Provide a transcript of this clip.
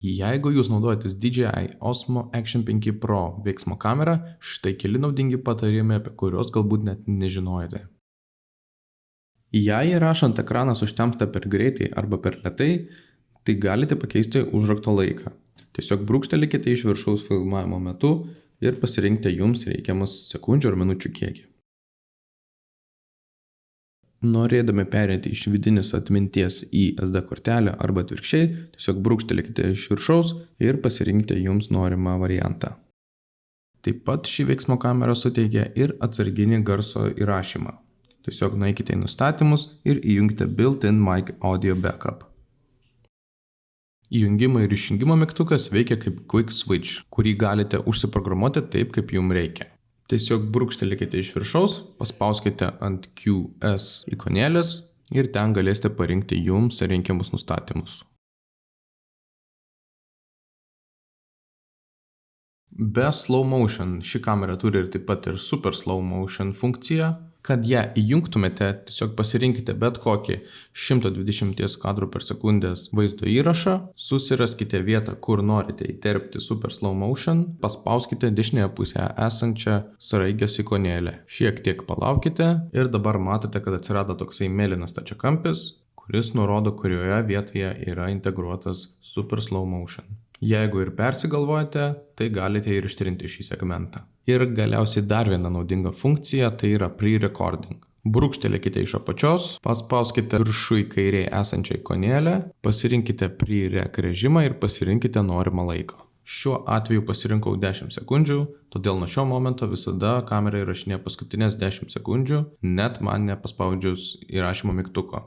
Jeigu jūs naudojatės DJI Osmo Action 5 Pro veiksmo kamerą, štai keli naudingi patarimai, apie kuriuos galbūt net nežinojote. Jei įrašant ekranas užtemsta per greitai arba per lėtai, tai galite pakeisti užrakto laiką. Tiesiog brūkštelėkite iš viršaus filmavimo metu ir pasirinkite jums reikiamas sekundžių ar minučių kiekį. Norėdami perėti iš vidinės atminties į SD kortelę arba atvirkščiai, tiesiog brūkštelėkite iš viršaus ir pasirinkite jums norimą variantą. Taip pat ši veiksmo kamera suteikia ir atsarginį garso įrašymą. Tiesiog nueikite į nustatymus ir įjungite Built-in Mic Audio Backup. Įjungimo ir išjungimo mygtukas veikia kaip Quick Switch, kurį galite užsiprogramuoti taip, kaip jums reikia. Tiesiog brūkštelėkite iš viršaus, paspauskite ant QS ikonėlės ir ten galėsite parinkti jums reikiamus nustatymus. Be slow motion ši kamera turi ir taip pat ir super slow motion funkciją. Kad ją įjungtumėte, tiesiog pasirinkite bet kokį 120 kadrų per sekundę vaizdo įrašą, susiraskite vietą, kur norite įterpti super slow motion, paspauskite dešinėje pusėje esančią sraigės ikonėlę. Šiek tiek palaukite ir dabar matote, kad atsirado toksai mėlynas stačiakampis, kuris nurodo, kurioje vietoje yra integruotas super slow motion. Jeigu ir persigalvojate, tai galite ir ištrinti šį segmentą. Ir galiausiai dar viena naudinga funkcija, tai yra pre-recording. Brūkštelėkite iš apačios, paspauskite viršui kairėje esančią ikonėlę, pasirinkite pre-rec režimą ir pasirinkite norimą laiką. Šiuo atveju pasirinkau 10 sekundžių, todėl nuo šio momento visada kamera įrašinėja paskutinės 10 sekundžių, net man nepaspaudžius įrašymo mygtuko.